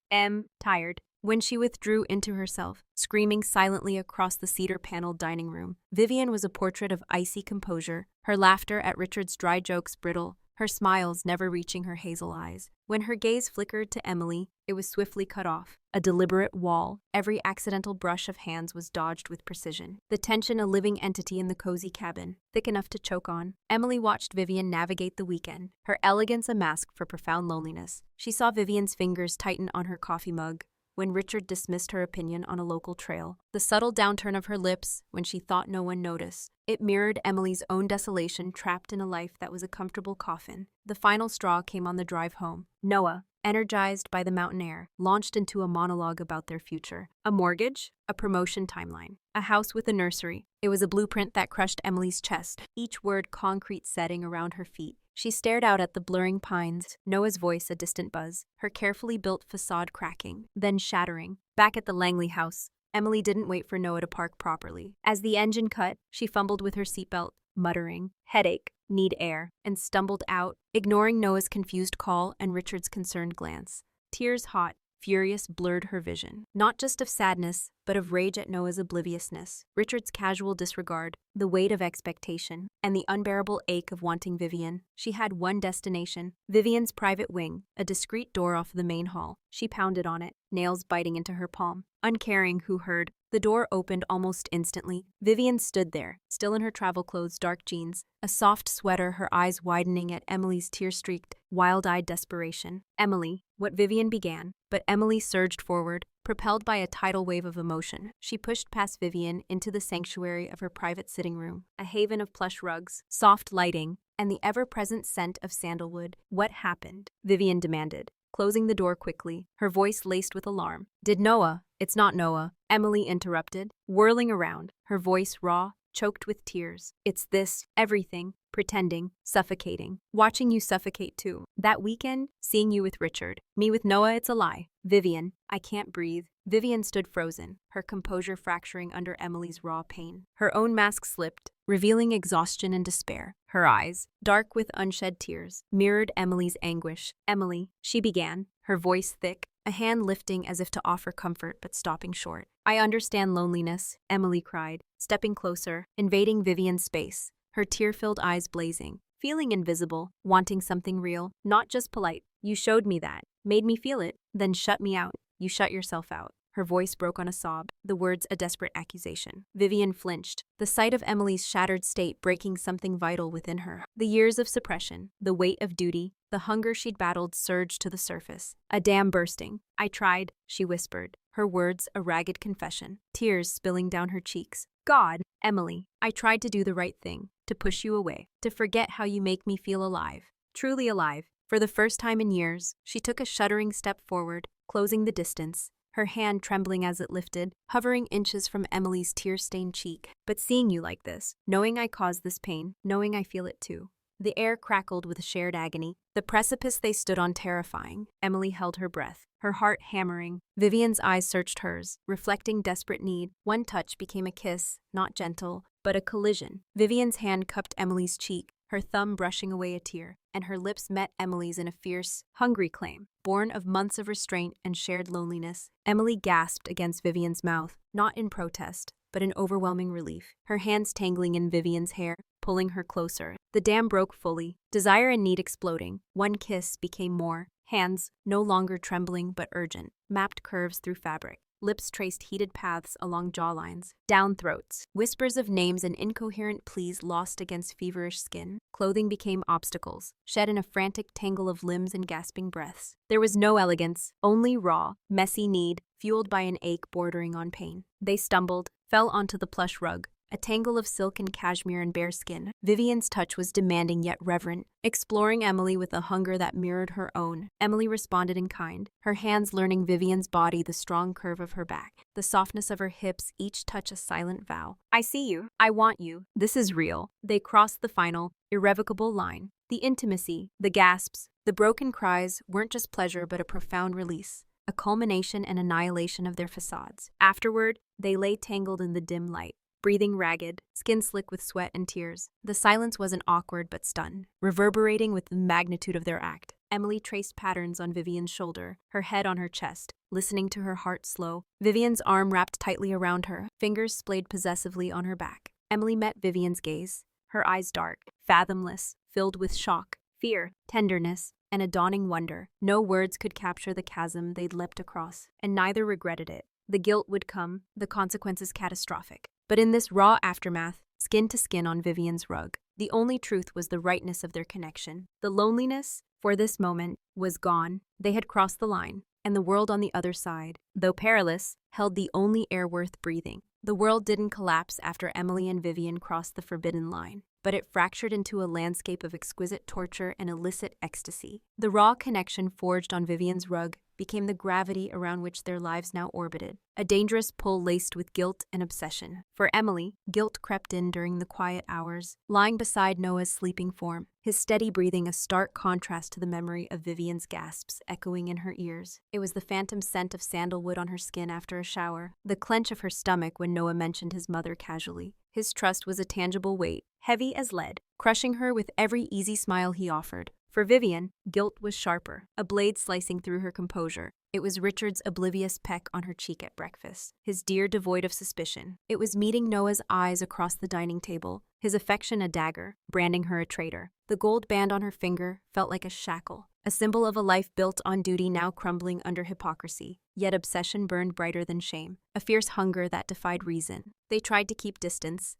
tired," when she withdrew into herself, screaming silently across the cedar-paneled dining room. Vivian was a portrait of icy composure, her laughter at Richard's dry jokes brittle, her smiles never reaching her hazel eyes. When her gaze flickered to Emily, it was swiftly cut off. A deliberate wall, every accidental brush of hands was dodged with precision. The tension a living entity in the cozy cabin, thick enough to choke on. Emily watched Vivian navigate the weekend, her elegance a mask for profound loneliness. She saw Vivian's fingers tighten on her coffee mug when Richard dismissed her opinion on a local trail. The subtle downturn of her lips when she thought no one noticed. It mirrored Emily's own desolation trapped in a life that was a comfortable coffin. The final straw came on the drive home. Noah, energized by the mountain air, launched into a monologue about their future. A mortgage, a promotion timeline, a house with a nursery. It was a blueprint that crushed Emily's chest, each word concrete setting around her feet. She stared out at the blurring pines, Noah's voice a distant buzz, her carefully built facade cracking, then shattering. Back at the Langley house, Emily didn't wait for Noah to park properly. As the engine cut, she fumbled with her seatbelt, muttering, "Headache, need air," and stumbled out, ignoring Noah's confused call and Richard's concerned glance. Tears hot, furious blurred her vision, not just of sadness, but of rage at Noah's obliviousness, Richard's casual disregard, the weight of expectation, and the unbearable ache of wanting Vivian. She had one destination, Vivian's private wing, a discreet door off the main hall. She pounded on it, nails biting into her palm. Uncaring who heard, the door opened almost instantly. Vivian stood there, still in her travel clothes, dark jeans, a soft sweater, her eyes widening at Emily's tear-streaked, wild-eyed desperation. "Emily," what Vivian began, but Emily surged forward, propelled by a tidal wave of emotion. She pushed past Vivian into the sanctuary of her private sitting room, a haven of plush rugs, soft lighting, and the ever-present scent of sandalwood. "What happened?" Vivian demanded. closing the door quickly, her voice laced with alarm. "Did Noah?" "It's not Noah," Emily interrupted, whirling around, her voice raw, choked with tears. "It's this, everything, pretending, suffocating. Watching you suffocate too. That weekend, seeing you with Richard. Me with Noah, it's a lie. Vivian, I can't breathe." Vivian stood frozen, her composure fracturing under Emily's raw pain. Her own mask slipped, revealing exhaustion and despair. Her eyes, dark with unshed tears, mirrored Emily's anguish. "Emily," she began, her voice thick, a hand lifting as if to offer comfort but stopping short. "I understand loneliness," Emily cried, stepping closer, invading Vivian's space, her tear-filled eyes blazing. "Feeling invisible, wanting something real, not just polite. You showed me that, made me feel it, then shut me out. You shut yourself out." Her voice broke on a sob, the words a desperate accusation. Vivian flinched, the sight of Emily's shattered state breaking something vital within her. The years of suppression, the weight of duty, the hunger she'd battled surged to the surface. A dam bursting. "I tried," she whispered, her words a ragged confession, tears spilling down her cheeks. "God, Emily, I tried to do the right thing, to push you away, to forget how you make me feel alive. Truly alive." For the first time in years, she took a shuddering step forward, closing the distance, her hand trembling as it lifted, hovering inches from Emily's tear-stained cheek. "But seeing you like this, knowing I caused this pain, knowing I feel it too." The air crackled with shared agony, the precipice they stood on terrifying. Emily held her breath, her heart hammering. Vivian's eyes searched hers, reflecting desperate need. One touch became a kiss, not gentle, but a collision. Vivian's hand cupped Emily's cheek, her thumb brushing away a tear, and her lips met Emily's in a fierce, hungry claim, born of months of restraint and shared loneliness. Emily gasped against Vivian's mouth, not in protest, but in overwhelming relief, her hands tangling in Vivian's hair, pulling her closer. The dam broke fully, desire and need exploding. One kiss became more, hands, no longer trembling but urgent, mapped curves through fabric. Lips traced heated paths along jawlines, down throats. Whispers of names and incoherent pleas lost against feverish skin. Clothing became obstacles, shed in a frantic tangle of limbs and gasping breaths. There was no elegance, only raw, messy need, fueled by an ache bordering on pain. They stumbled, fell onto the plush rug, a tangle of silk and cashmere and bare skin. Vivian's touch was demanding yet reverent, exploring Emily with a hunger that mirrored her own. Emily responded in kind, her hands learning Vivian's body, the strong curve of her back, the softness of her hips, each touch a silent vow. "I see you. I want you. This is real." They crossed the final, irrevocable line. The intimacy, the gasps, the broken cries weren't just pleasure but a profound release, a culmination and annihilation of their facades. Afterward, they lay tangled in the dim light, breathing ragged, skin slick with sweat and tears. The silence wasn't awkward but stunned, reverberating with the magnitude of their act. Emily traced patterns on Vivian's shoulder, her head on her chest, listening to her heart slow. Vivian's arm wrapped tightly around her, fingers splayed possessively on her back. Emily met Vivian's gaze, her eyes dark, fathomless, filled with shock, fear, tenderness, and a dawning wonder. No words could capture the chasm they'd leapt across, and neither regretted it. The guilt would come, the consequences catastrophic. But in this raw aftermath, skin to skin on Vivian's rug, the only truth was the rightness of their connection. The loneliness, for this moment, was gone. They had crossed the line, and the world on the other side, though perilous, held the only air worth breathing. The world didn't collapse after Emily and Vivian crossed the forbidden line, but it fractured into a landscape of exquisite torture and illicit ecstasy. The raw connection forged on Vivian's rug became the gravity around which their lives now orbited, a dangerous pull laced with guilt and obsession. For Emily, guilt crept in during the quiet hours, lying beside Noah's sleeping form, his steady breathing a stark contrast to the memory of Vivian's gasps echoing in her ears. It was the phantom scent of sandalwood on her skin after a shower, the clench of her stomach when Noah mentioned his mother casually. His trust was a tangible weight, heavy as lead, crushing her with every easy smile he offered. For Vivian, guilt was sharper, a blade slicing through her composure. It was Richard's oblivious peck on her cheek at breakfast, his dear devoid of suspicion. It was meeting Noah's eyes across the dining table, his affection a dagger, branding her a traitor. The gold band on her finger felt like a shackle, a symbol of a life built on duty now crumbling under hypocrisy. Yet obsession burned brighter than shame, a fierce hunger that defied reason. They tried to keep distance.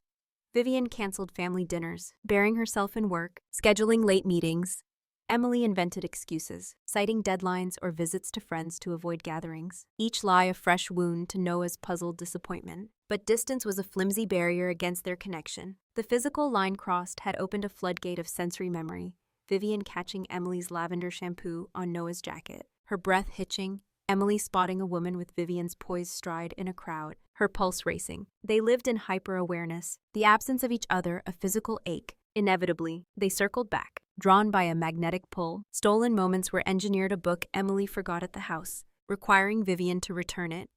Vivian canceled family dinners, burying herself in work, scheduling late meetings. Emily invented excuses, citing deadlines or visits to friends to avoid gatherings, each lie a fresh wound to Noah's puzzled disappointment. But distance was a flimsy barrier against their connection. The physical line crossed had opened a floodgate of sensory memory, Vivian catching Emily's lavender shampoo on Noah's jacket, her breath hitching, Emily spotting a woman with Vivian's poised stride in a crowd, her pulse racing. They lived in hyper-awareness, the absence of each other a physical ache. Inevitably, they circled back, drawn by a magnetic pull. Stolen moments were engineered, a book Emily forgot at the house, requiring Vivian to return it,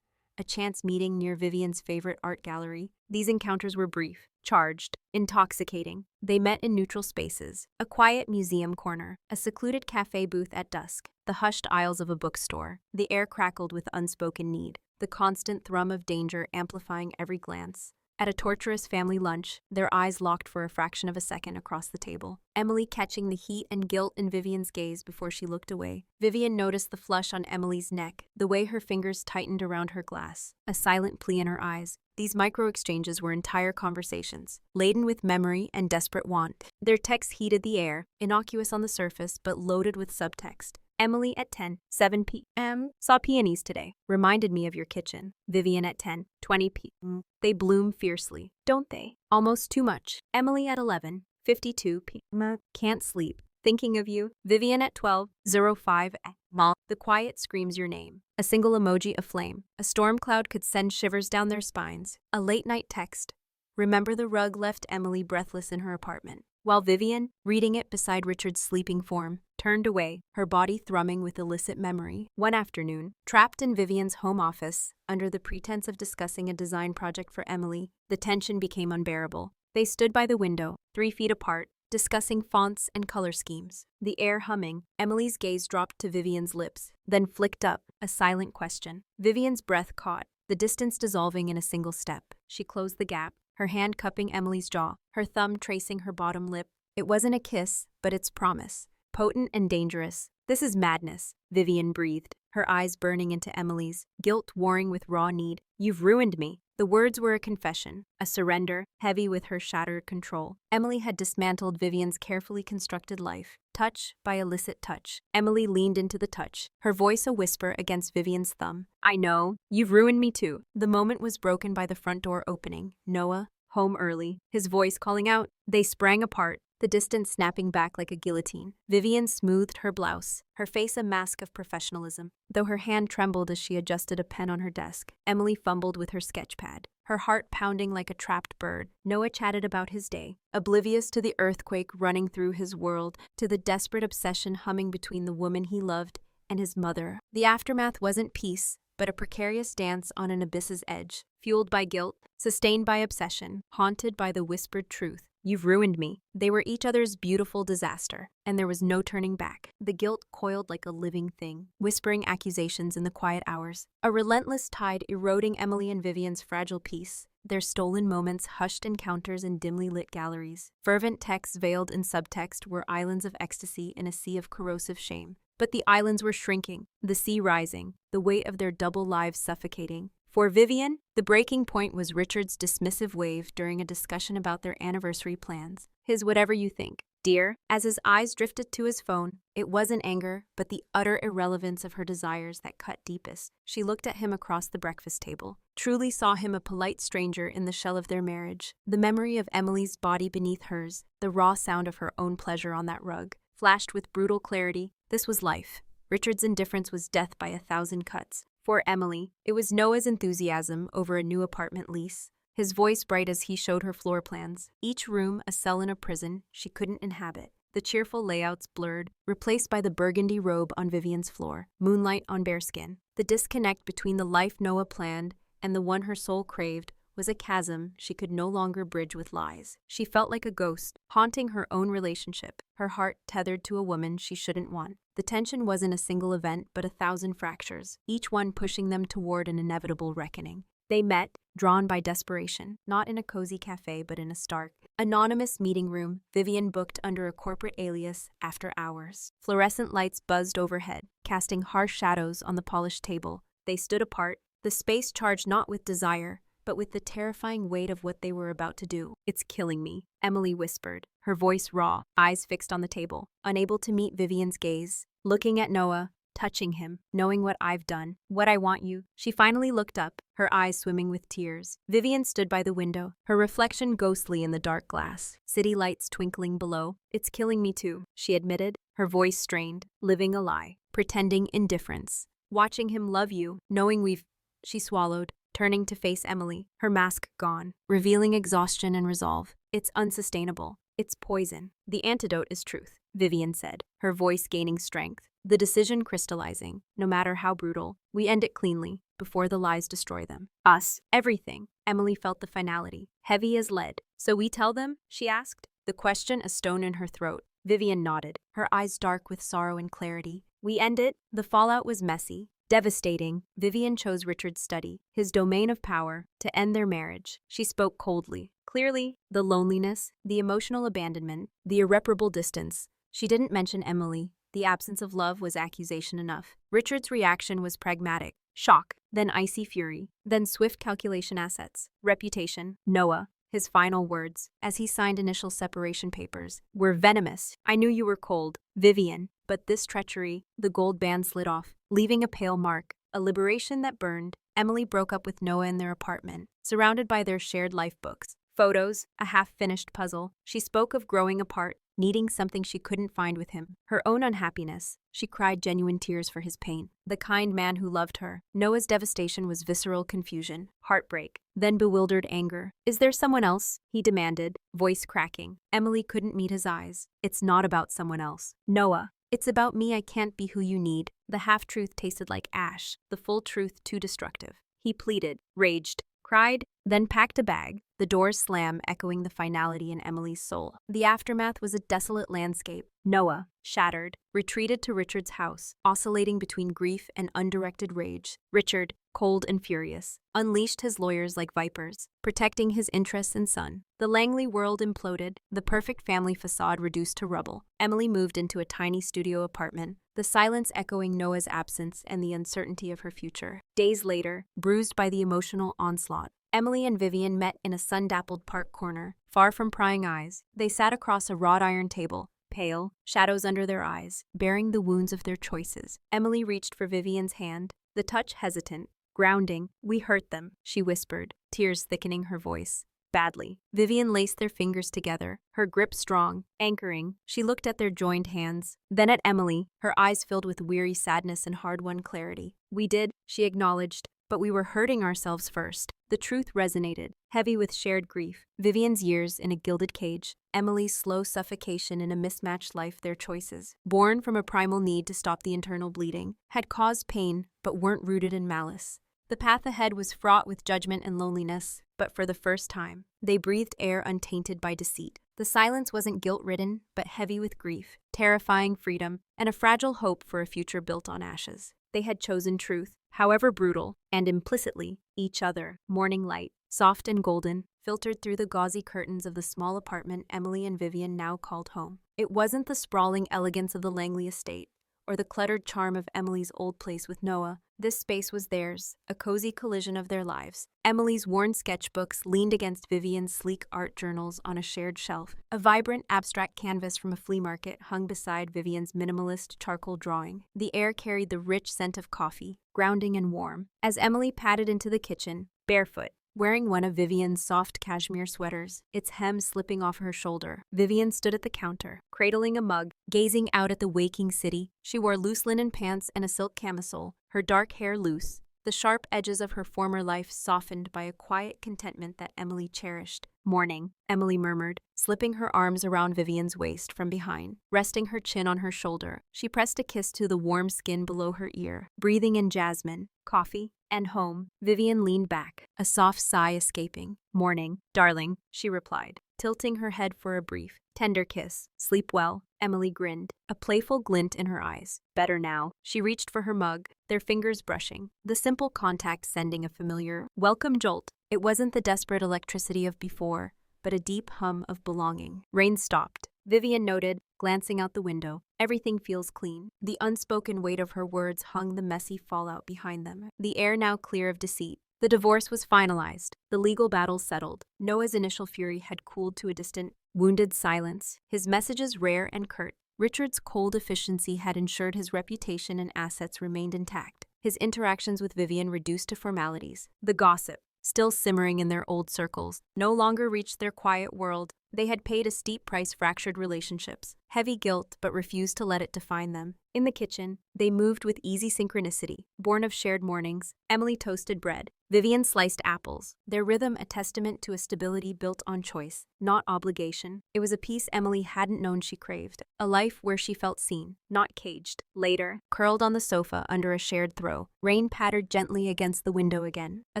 a chance meeting near Vivian's favorite art gallery. These encounters were brief, charged, intoxicating. They met in neutral spaces, a quiet museum corner, a secluded cafe booth at dusk, the hushed aisles of a bookstore. The air crackled with unspoken need, the constant thrum of danger amplifying every glance. At a torturous family lunch, their eyes locked for a fraction of a second across the table, Emily catching the heat and guilt in Vivian's gaze before she looked away. Vivian noticed the flush on Emily's neck, the way her fingers tightened around her glass, a silent plea in her eyes. These micro-exchanges were entire conversations, laden with memory and desperate want. Their texts heated the air, innocuous on the surface but loaded with subtext. Emily at 10:07 p.m. Saw peonies today. Reminded me of your kitchen. Vivian at 10:20 p.m. They bloom fiercely, don't they? Almost too much. Emily at 11:52 p.m. Can't sleep. Thinking of you. Vivian at 12:05 a.m. The quiet screams your name. A single emoji aflame. A storm cloud could send shivers down their spines. A late-night text. Remember the rug left Emily breathless in her apartment, while Vivian, reading it beside Richard's sleeping form, turned away, her body thrumming with illicit memory. One afternoon, trapped in Vivian's home office, under the pretense of discussing a design project for Emily, the tension became unbearable. They stood by the window, 3 feet apart, discussing fonts and color schemes. The air humming, Emily's gaze dropped to Vivian's lips, then flicked up, a silent question. Vivian's breath caught, the distance dissolving in a single step. She closed the gap, her hand cupping Emily's jaw, her thumb tracing her bottom lip. It wasn't a kiss, but its promise. Potent and dangerous. This is madness, Vivian breathed, her eyes burning into Emily's, guilt warring with raw need. You've ruined me. The words were a confession, a surrender, heavy with her shattered control. Emily had dismantled Vivian's carefully constructed life, touch by illicit touch. Emily leaned into the touch, her voice a whisper against Vivian's thumb. I know, you've ruined me too. The moment was broken by the front door opening. Noah, home early, his voice calling out. They sprang apart, the distance snapping back like a guillotine. Vivian smoothed her blouse, her face a mask of professionalism. Though her hand trembled as she adjusted a pen on her desk, Emily fumbled with her sketchpad, her heart pounding like a trapped bird. Noah chatted about his day, oblivious to the earthquake running through his world, to the desperate obsession humming between the woman he loved and his mother. The aftermath wasn't peace, but a precarious dance on an abyss's edge, fueled by guilt, sustained by obsession, haunted by the whispered truth. You've ruined me. They were each other's beautiful disaster, and there was no turning back. The guilt coiled like a living thing, whispering accusations in the quiet hours. A relentless tide eroding Emily and Vivian's fragile peace, their stolen moments hushed encounters in dimly lit galleries. Fervent texts veiled in subtext were islands of ecstasy in a sea of corrosive shame. But the islands were shrinking, the sea rising, the weight of their double lives suffocating. For Vivian, the breaking point was Richard's dismissive wave during a discussion about their anniversary plans. His whatever you think, dear. As his eyes drifted to his phone, it wasn't anger, but the utter irrelevance of her desires that cut deepest. She looked at him across the breakfast table, truly saw him a polite stranger in the shell of their marriage. The memory of Emily's body beneath hers, the raw sound of her own pleasure on that rug, flashed with brutal clarity. This was life. Richard's indifference was death by 1,000 cuts. For Emily, it was Noah's enthusiasm over a new apartment lease, his voice bright as he showed her floor plans, each room a cell in a prison she couldn't inhabit. The cheerful layouts blurred, replaced by the burgundy robe on Vivian's floor, moonlight on bearskin. The disconnect between the life Noah planned and the one her soul craved was a chasm she could no longer bridge with lies. She felt like a ghost, haunting her own relationship, her heart tethered to a woman she shouldn't want. The tension wasn't a single event, but 1,000 fractures, each one pushing them toward an inevitable reckoning. They met, drawn by desperation, not in a cozy cafe but in a stark, anonymous meeting room Vivian booked under a corporate alias after hours. Fluorescent lights buzzed overhead, casting harsh shadows on the polished table. They stood apart, the space charged not with desire, but with the terrifying weight of what they were about to do. It's killing me, Emily whispered, her voice raw, eyes fixed on the table, unable to meet Vivian's gaze. Looking at Noah, touching him, knowing what I've done, what I want you. She finally looked up, her eyes swimming with tears. Vivian stood by the window, her reflection ghostly in the dark glass. City lights twinkling below. It's killing me too, she admitted, her voice strained, living a lie, pretending indifference. Watching him love you, knowing we've… She swallowed, turning to face Emily, her mask gone, revealing exhaustion and resolve. It's unsustainable. It's poison. The antidote is truth, Vivian said, her voice gaining strength. The decision crystallizing. No matter how brutal, we end it cleanly, before the lies destroy them. Us. Everything. Emily felt the finality, heavy as lead. So we tell them? She asked, the question a stone in her throat. Vivian nodded, her eyes dark with sorrow and clarity. We end it. The fallout was messy, devastating. Vivian chose Richard's study, his domain of power, to end their marriage. She spoke coldly. Clearly, the loneliness, the emotional abandonment, the irreparable distance. She didn't mention Emily. The absence of love was accusation enough. Richard's reaction was pragmatic. Shock, then icy fury, then swift calculation assets. Reputation. Noah. His final words, as he signed initial separation papers, were venomous. I knew you were cold, Vivian, but this treachery, the gold band slid off, leaving a pale mark, a liberation that burned. Emily broke up with Noah in their apartment, surrounded by their shared life books, photos, a half-finished puzzle. She spoke of growing apart, needing something she couldn't find with him. Her own unhappiness. She cried genuine tears for his pain. The kind man who loved her. Noah's devastation was visceral confusion, heartbreak, then bewildered anger. Is there someone else? He demanded, voice cracking. Emily couldn't meet his eyes. It's not about someone else. Noah. It's about me. I can't be who you need. The half-truth tasted like ash, the full truth too destructive. He pleaded, raged, cried, then packed a bag. The doors slam, echoing the finality in Emily's soul. The aftermath was a desolate landscape. Noah, shattered, retreated to Richard's house, oscillating between grief and undirected rage. Richard, cold and furious, unleashed his lawyers like vipers, protecting his interests and son. The Langley world imploded, the perfect family facade reduced to rubble. Emily moved into a tiny studio apartment, the silence echoing Noah's absence and the uncertainty of her future. Days later, bruised by the emotional onslaught, Emily and Vivian met in a sun-dappled park corner. Far from prying eyes, they sat across a wrought iron table, pale, shadows under their eyes, bearing the wounds of their choices. Emily reached for Vivian's hand, the touch hesitant, grounding. We hurt them, she whispered, tears thickening her voice. Badly. Vivian laced their fingers together, her grip strong, anchoring. She looked at their joined hands, then at Emily, her eyes filled with weary sadness and hard-won clarity. We did, she acknowledged, but we were hurting ourselves first. The truth resonated, heavy with shared grief. Vivian's years in a gilded cage, Emily's slow suffocation in a mismatched life. Their choices, born from a primal need to stop the internal bleeding, had caused pain but weren't rooted in malice. The path ahead was fraught with judgment and loneliness, but for the first time, they breathed air untainted by deceit. The silence wasn't guilt-ridden, but heavy with grief, terrifying freedom, and a fragile hope for a future built on ashes. They had chosen truth, however brutal, and implicitly, each other. Morning light, soft and golden, filtered through the gauzy curtains of the small apartment Emily and Vivian now called home. It wasn't the sprawling elegance of the Langley estate, or the cluttered charm of Emily's old place with Noah. This space was theirs, a cozy collision of their lives. Emily's worn sketchbooks leaned against Vivian's sleek art journals on a shared shelf. A vibrant, abstract canvas from a flea market hung beside Vivian's minimalist charcoal drawing. The air carried the rich scent of coffee, grounding and warm. As Emily padded into the kitchen, barefoot, wearing one of Vivian's soft cashmere sweaters, its hem slipping off her shoulder, Vivian stood at the counter, cradling a mug, gazing out at the waking city. She wore loose linen pants and a silk camisole, her dark hair loose, the sharp edges of her former life softened by a quiet contentment that Emily cherished. Morning, Emily murmured, slipping her arms around Vivian's waist from behind, resting her chin on her shoulder. She pressed a kiss to the warm skin below her ear, breathing in jasmine, coffee, and home. Vivian leaned back, a soft sigh escaping. Morning, darling, she replied, tilting her head for a brief, tender kiss. Sleep well, Emily grinned, a playful glint in her eyes. Better now. She reached for her mug, their fingers brushing, the simple contact sending a familiar, welcome jolt. It wasn't the desperate electricity of before, but a deep hum of belonging. Rain stopped. Vivian noted, glancing out the window. Everything feels clean. The unspoken weight of her words hung the messy fallout behind them. The air now clear of deceit. The divorce was finalized. The legal battle settled. Noah's initial fury had cooled to a distant, wounded silence, his messages rare and curt. Richard's cold efficiency had ensured his reputation and assets remained intact. His interactions with Vivian reduced to formalities. The gossip, still simmering in their old circles, no longer reached their quiet world. They had paid a steep price, fractured relationships, heavy guilt, but refused to let it define them. In the kitchen, they moved with easy synchronicity, born of shared mornings. Emily toasted bread, Vivian sliced apples, their rhythm a testament to a stability built on choice, not obligation. It was a peace Emily hadn't known she craved, a life where she felt seen, not caged. Later, curled on the sofa under a shared throw, rain pattered gently against the window again, a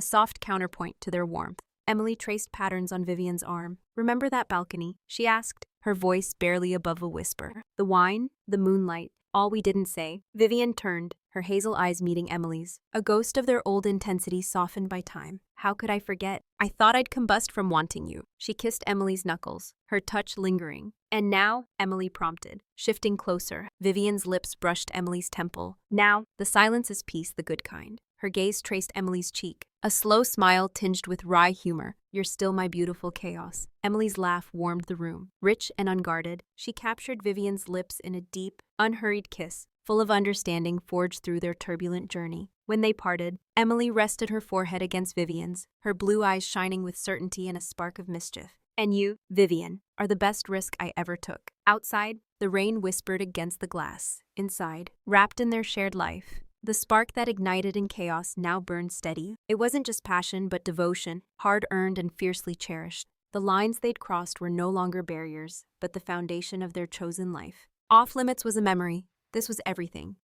soft counterpoint to their warmth. Emily traced patterns on Vivian's arm. "Remember that balcony?" she asked, her voice barely above a whisper. "The wine, the moonlight, all we didn't say." Vivian turned, her hazel eyes meeting Emily's, a ghost of their old intensity softened by time. "How could I forget? I thought I'd combust from wanting you." She kissed Emily's knuckles, her touch lingering. "And now?" Emily prompted, shifting closer. Vivian's lips brushed Emily's temple. "Now?" The silence is peace, the good kind. Her gaze traced Emily's cheek, a slow smile tinged with wry humor. "You're still my beautiful chaos." Emily's laugh warmed the room. Rich and unguarded, she captured Vivian's lips in a deep, unhurried kiss, full of understanding forged through their turbulent journey. When they parted, Emily rested her forehead against Vivian's, her blue eyes shining with certainty and a spark of mischief. "And you, Vivian, are the best risk I ever took." Outside, the rain whispered against the glass. Inside, wrapped in their shared life, the spark that ignited in chaos now burned steady. It wasn't just passion, but devotion, hard-earned and fiercely cherished. The lines they'd crossed were no longer barriers, but the foundation of their chosen life. Off limits was a memory. This was everything.